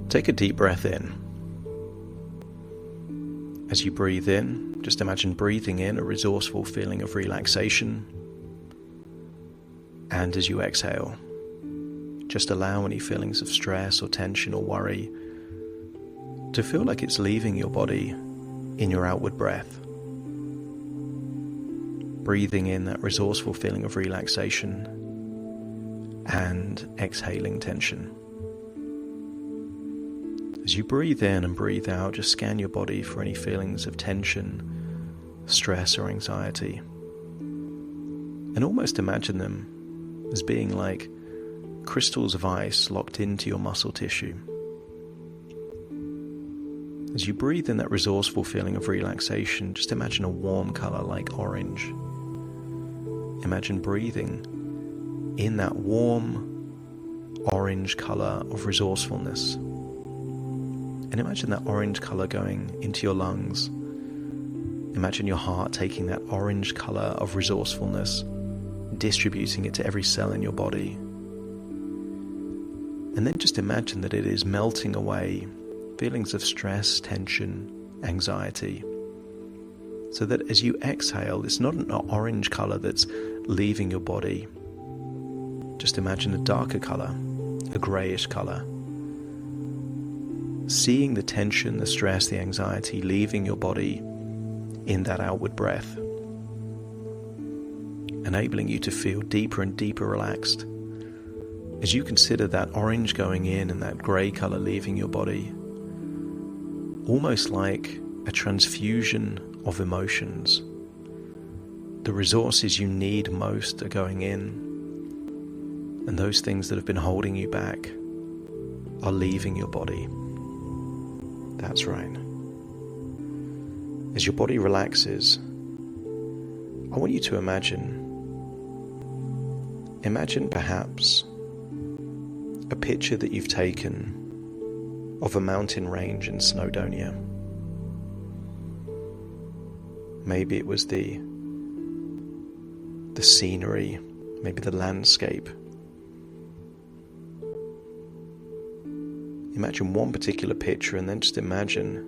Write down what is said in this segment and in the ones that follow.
Take a deep breath in. As you breathe in, just imagine breathing in a resourceful feeling of relaxation. And as you exhale, just allow any feelings of stress or tension or worry to feel like it's leaving your body in your outward breath. Breathing in that resourceful feeling of relaxation and exhaling tension. As you breathe in and breathe out, just scan your body for any feelings of tension, stress or anxiety. And almost imagine them as being like crystals of ice locked into your muscle tissue. As you breathe in that resourceful feeling of relaxation, just imagine a warm color like orange. Imagine breathing in that warm orange color of resourcefulness. And imagine that orange color going into your lungs. Imagine your heart taking that orange color of resourcefulness, distributing it to every cell in your body. And then just imagine that it is melting away feelings of stress, tension, anxiety. So that as you exhale, it's not an orange color that's leaving your body. Just imagine a darker color, a grayish color. Seeing the tension, the stress, the anxiety leaving your body in that outward breath, enabling you to feel deeper and deeper relaxed. As you consider that orange going in and that grey color leaving your body, almost like a transfusion of emotions. The resources you need most are going in, and those things that have been holding you back are leaving your body. That's right. As your body relaxes, I want you to imagine perhaps a picture that you've taken of a mountain range in Snowdonia. Maybe it was the scenery, maybe the landscape. Imagine one particular picture and then just imagine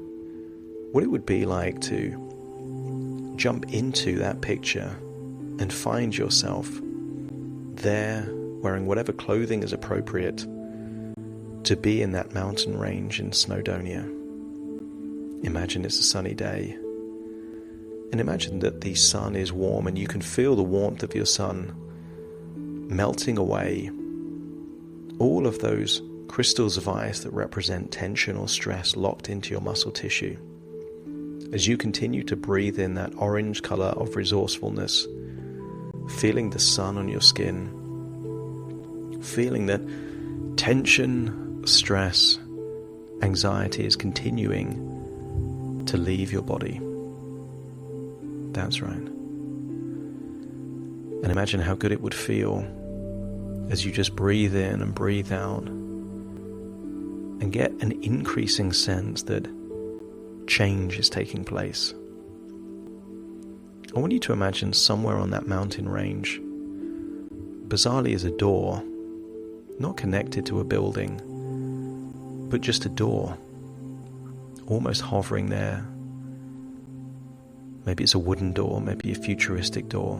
what it would be like to jump into that picture and find yourself there wearing whatever clothing is appropriate to be in that mountain range in Snowdonia. Imagine it's a sunny day, and imagine that the sun is warm and you can feel the warmth of your sun melting away all of those crystals of ice that represent tension or stress locked into your muscle tissue. As you continue to breathe in that orange color of resourcefulness, feeling the sun on your skin, feeling that tension, stress, anxiety is continuing to leave your body. That's right. And imagine how good it would feel as you just breathe in and breathe out and get an increasing sense that change is taking place. I want you to imagine somewhere on that mountain range, bizarrely is a door, not connected to a building, but just a door, almost hovering there. Maybe it's a wooden door, maybe a futuristic door.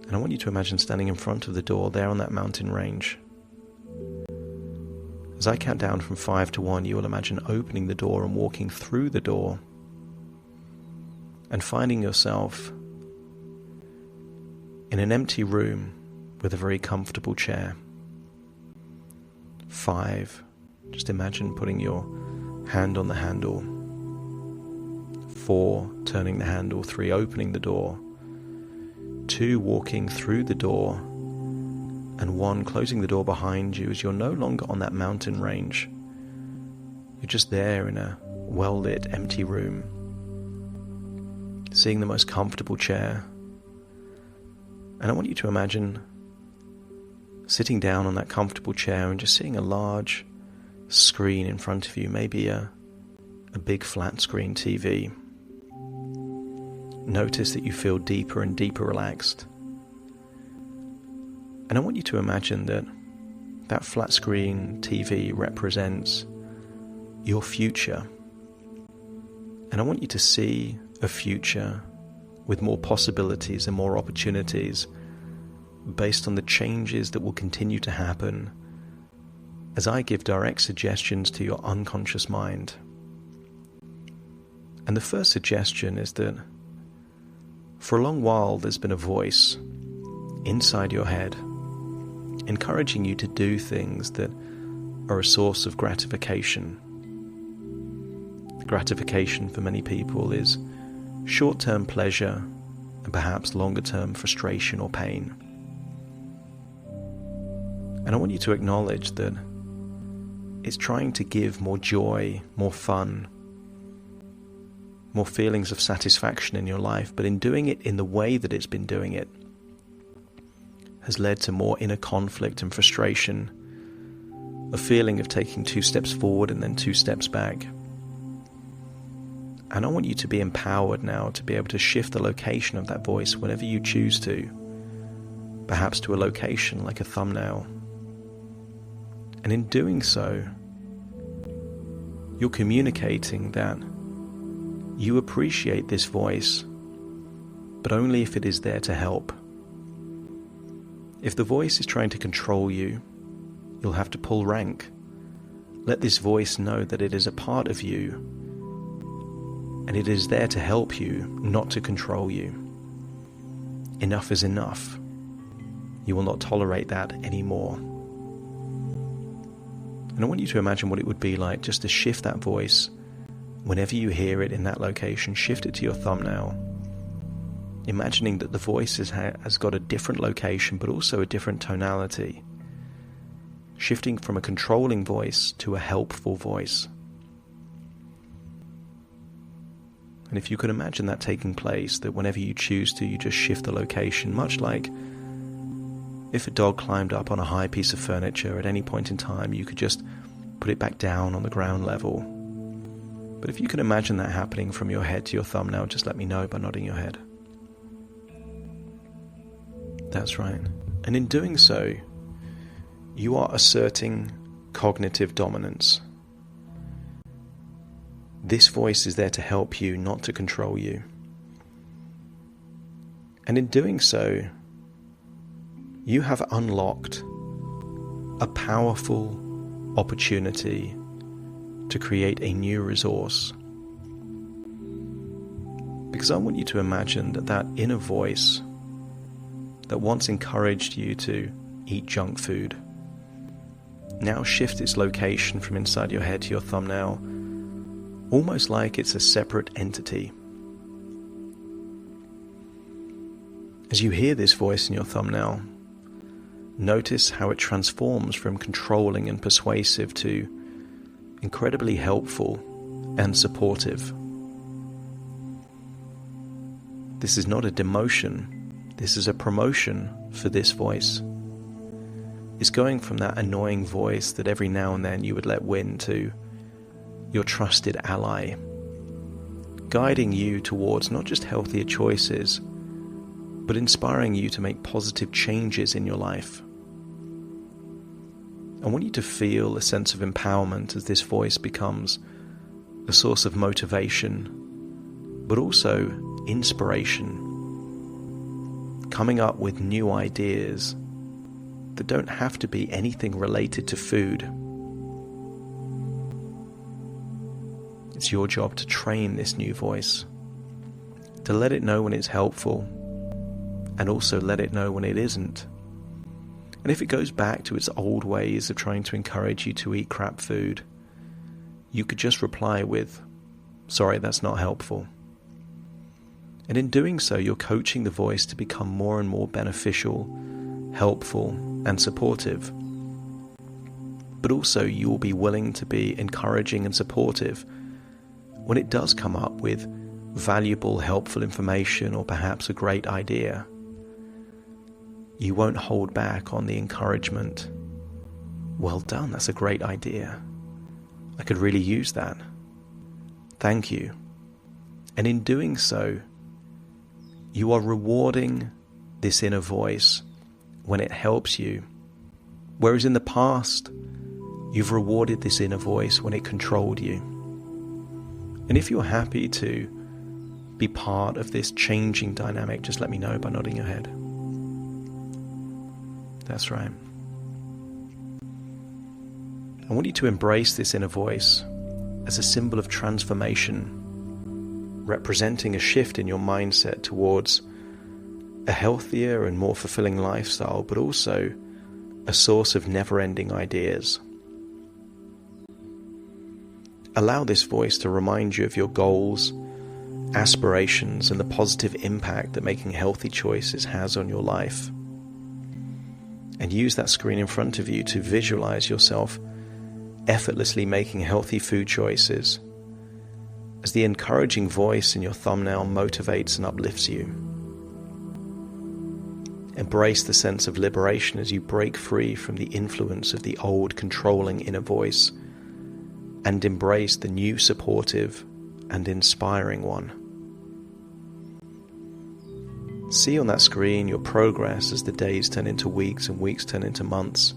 And I want you to imagine standing in front of the door there on that mountain range. As I count down from 5 to 1, you will imagine opening the door and walking through the door and finding yourself in an empty room with a very comfortable chair. 5, just imagine putting your hand on the handle. 4, turning the handle. 3, opening the door. 2, walking through the door. And 1, closing the door behind you as you're no longer on that mountain range. You're just there in a well-lit, empty room, seeing the most comfortable chair. And I want you to imagine sitting down on that comfortable chair and just seeing a large screen in front of you, maybe a big flat screen TV. Notice that you feel deeper and deeper relaxed. And I want you to imagine that that flat screen TV represents your future. And I want you to see a future with more possibilities and more opportunities based on the changes that will continue to happen as I give direct suggestions to your unconscious mind. And the first suggestion is that for a long while there's been a voice inside your head encouraging you to do things that are a source of gratification. Gratification for many people is short-term pleasure and perhaps longer-term frustration or pain. And I want you to acknowledge that it's trying to give more joy, more fun, more feelings of satisfaction in your life, but in doing it in the way that it's been doing it has led to more inner conflict and frustration, a feeling of taking 2 steps forward and then 2 steps back. And I want you to be empowered now to be able to shift the location of that voice whenever you choose to, perhaps to a location like a thumbnail. And in doing so, you're communicating that you appreciate this voice, but only if it is there to help. If the voice is trying to control you, you'll have to pull rank. Let this voice know that it is a part of you, and it is there to help you, not to control you. Enough is enough. You will not tolerate that anymore. And I want you to imagine what it would be like just to shift that voice. Whenever you hear it in that location, shift it to your thumbnail, imagining that the voice has got a different location but also a different tonality, shifting from a controlling voice to a helpful voice. And if you could imagine that taking place, that whenever you choose to, you just shift the location, much like if a dog climbed up on a high piece of furniture at any point in time, you could just put it back down on the ground level. But if you can imagine that happening from your head to your thumbnail, just let me know by nodding your head. That's right. And in doing so, you are asserting cognitive dominance. This voice is there to help you, not to control you. And in doing so, you have unlocked a powerful opportunity to create a new resource. Because I want you to imagine that inner voice that once encouraged you to eat junk food now shift its location from inside your head to your thumbnail, almost like it's a separate entity. As you hear this voice in your thumbnail, notice how it transforms from controlling and persuasive to incredibly helpful and supportive. This is not a demotion, this is a promotion for this voice. It's going from that annoying voice that every now and then you would let win to your trusted ally, guiding you towards not just healthier choices, but inspiring you to make positive changes in your life. I want you to feel a sense of empowerment as this voice becomes a source of motivation, but also inspiration, coming up with new ideas that don't have to be anything related to food. It's your job to train this new voice, to let it know when it's helpful, and also let it know when it isn't. And if it goes back to its old ways of trying to encourage you to eat crap food, you could just reply with, "Sorry, that's not helpful." And in doing so, you're coaching the voice to become more and more beneficial, helpful, and supportive. But also, you will be willing to be encouraging and supportive when it does come up with valuable, helpful information or perhaps a great idea. You won't hold back on the encouragement. "Well done, that's a great idea. I could really use that. Thank you." And in doing so, you are rewarding this inner voice when it helps you Whereas in the past, you've rewarded this inner voice when it controlled you. And if you're happy to be part of this changing dynamic, just let me know by nodding your head. That's right. I want you to embrace this inner voice as a symbol of transformation, representing a shift in your mindset towards a healthier and more fulfilling lifestyle, but also a source of never-ending ideas. Allow this voice to remind you of your goals, aspirations, and the positive impact that making healthy choices has on your life. And use that screen in front of you to visualize yourself effortlessly making healthy food choices as the encouraging voice in your thumbnail motivates and uplifts you. Embrace the sense of liberation as you break free from the influence of the old controlling inner voice and embrace the new supportive and inspiring one. See on that screen your progress as the days turn into weeks and weeks turn into months,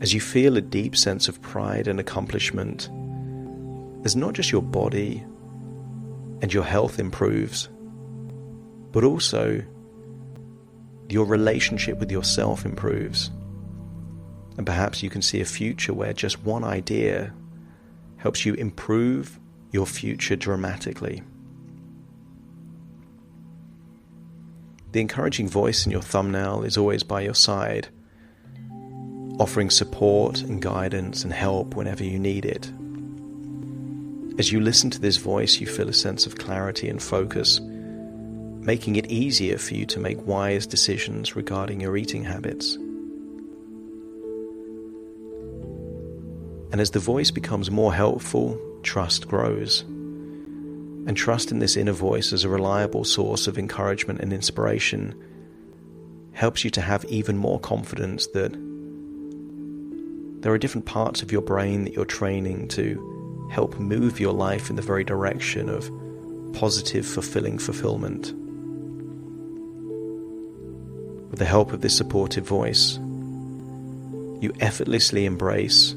as you feel a deep sense of pride and accomplishment, as not just your body and your health improves, but also your relationship with yourself improves. And perhaps you can see a future where just one idea helps you improve your future dramatically. The encouraging voice in your thumbnail is always by your side, offering support and guidance and help whenever you need it. As you listen to this voice, you feel a sense of clarity and focus, making it easier for you to make wise decisions regarding your eating habits. And as the voice becomes more helpful, trust grows. And trust in this inner voice as a reliable source of encouragement and inspiration helps you to have even more confidence that there are different parts of your brain that you're training to help move your life in the very direction of positive, fulfilling fulfillment. With the help of this supportive voice, you effortlessly embrace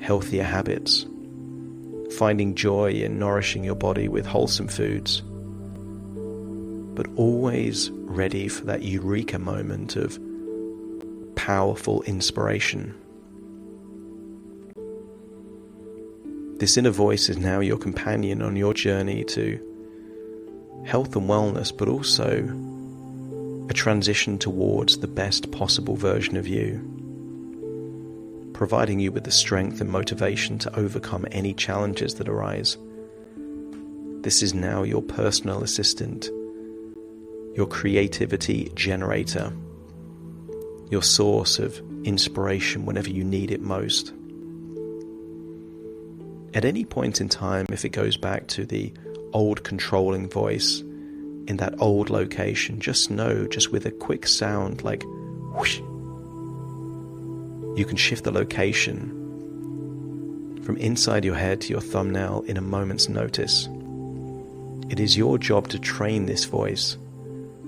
healthier habits, finding joy in nourishing your body with wholesome foods, but always ready for that eureka moment of powerful inspiration. This inner voice is now your companion on your journey to health and wellness, but also a transition towards the best possible version of you, providing you with the strength and motivation to overcome any challenges that arise. This is now your personal assistant, your creativity generator, your source of inspiration whenever you need it most. At any point in time, if it goes back to the old controlling voice in that old location, just know, just with a quick sound like whoosh, you can shift the location from inside your head to your thumbnail in a moment's notice. It is your job to train this voice,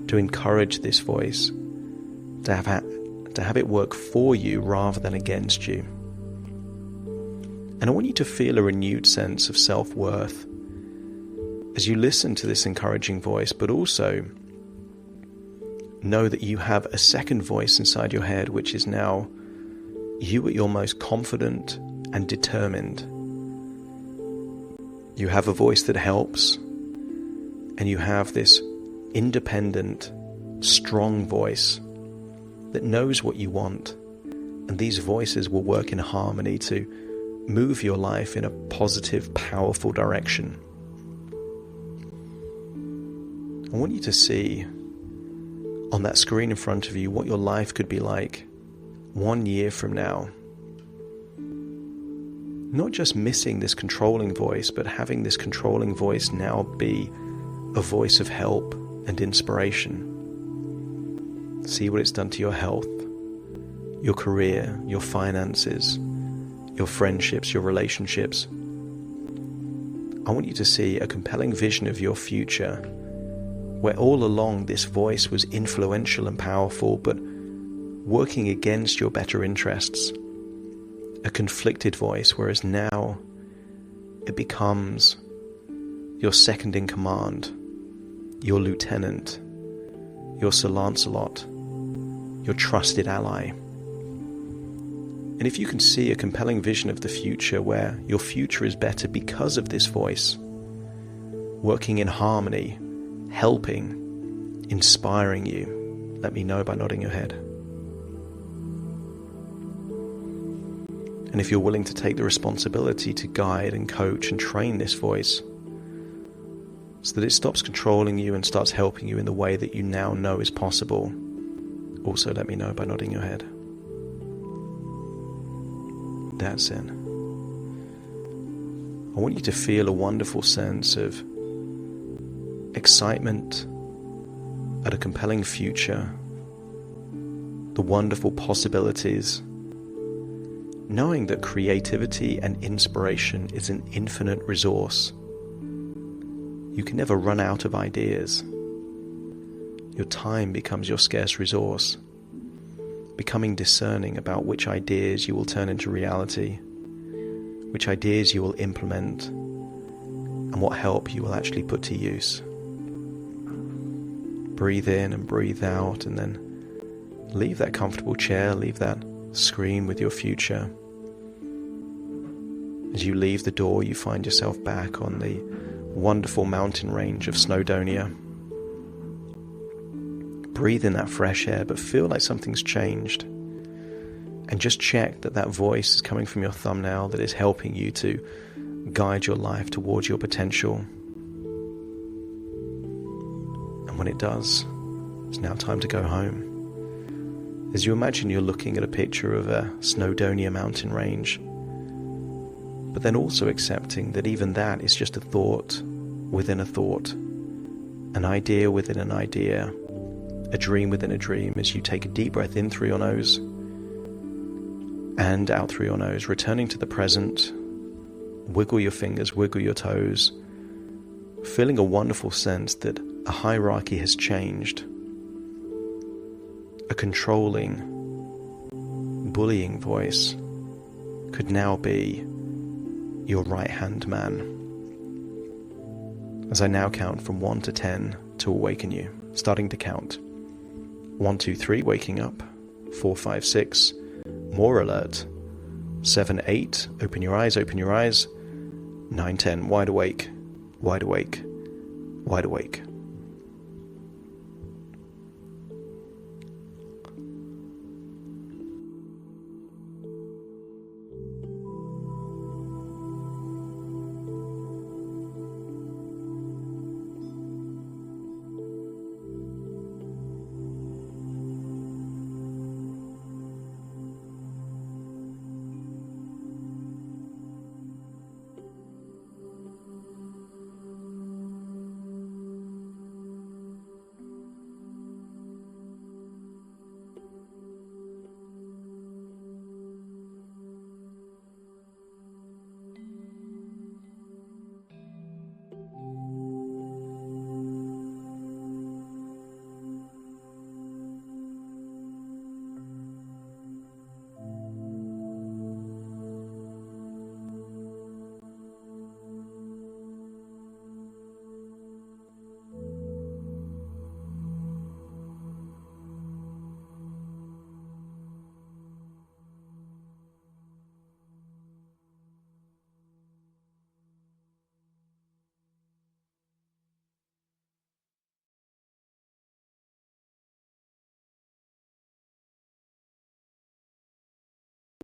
to encourage this voice, to have it work for you rather than against you. And I want you to feel a renewed sense of self-worth as you listen to this encouraging voice, but also know that you have a second voice inside your head, which is now you at your most confident and determined. You have a voice that helps, and you have this independent, strong voice that knows what you want, and these voices will work in harmony to move your life in a positive, powerful direction. I want you to see on that screen in front of you what your life could be like 1 year from now. Not just missing this controlling voice, but having this controlling voice now be a voice of help and inspiration. See what it's done to your health, your career, your finances, your friendships, your relationships. I want you to see a compelling vision of your future where all along this voice was influential and powerful, but working against your better interests, a conflicted voice, whereas now it becomes your second in command, your lieutenant, your Sir Lancelot, your trusted ally. And if you can see a compelling vision of the future where your future is better because of this voice, working in harmony, helping, inspiring you, let me know by nodding your head. And if you're willing to take the responsibility to guide and coach and train this voice so that it stops controlling you and starts helping you in the way that you now know is possible, also let me know by nodding your head. That's it. I want you to feel a wonderful sense of excitement at a compelling future, the wonderful possibilities, knowing that creativity and inspiration is an infinite resource. You can never run out of ideas. Your time becomes your scarce resource, becoming discerning about which ideas you will turn into reality, which ideas you will implement, and what help you will actually put to use. Breathe in and breathe out, and then leave that comfortable chair, leave that screen with your future. As you leave the door, you find yourself back on the wonderful mountain range of Snowdonia. Breathe in that fresh air, but feel like something's changed. And just check that that voice is coming from your thumbnail that is helping you to guide your life towards your potential. And when it does, it's now time to go home. As you imagine you're looking at a picture of a Snowdonia mountain range, but then also accepting that even that is just a thought within a thought, an idea within an idea, a dream within a dream, as you take a deep breath in through your nose and out through your nose, returning to the present. Wiggle your fingers, wiggle your toes, feeling a wonderful sense that a hierarchy has changed. A controlling, bullying voice could now be your right-hand man. As I now count from 1 to 10 to awaken you, starting to count. 1, 2, 3, waking up. 4, 5, 6, more alert. 7, 8, open your eyes, open your eyes. 9, 10, wide awake, wide awake, wide awake.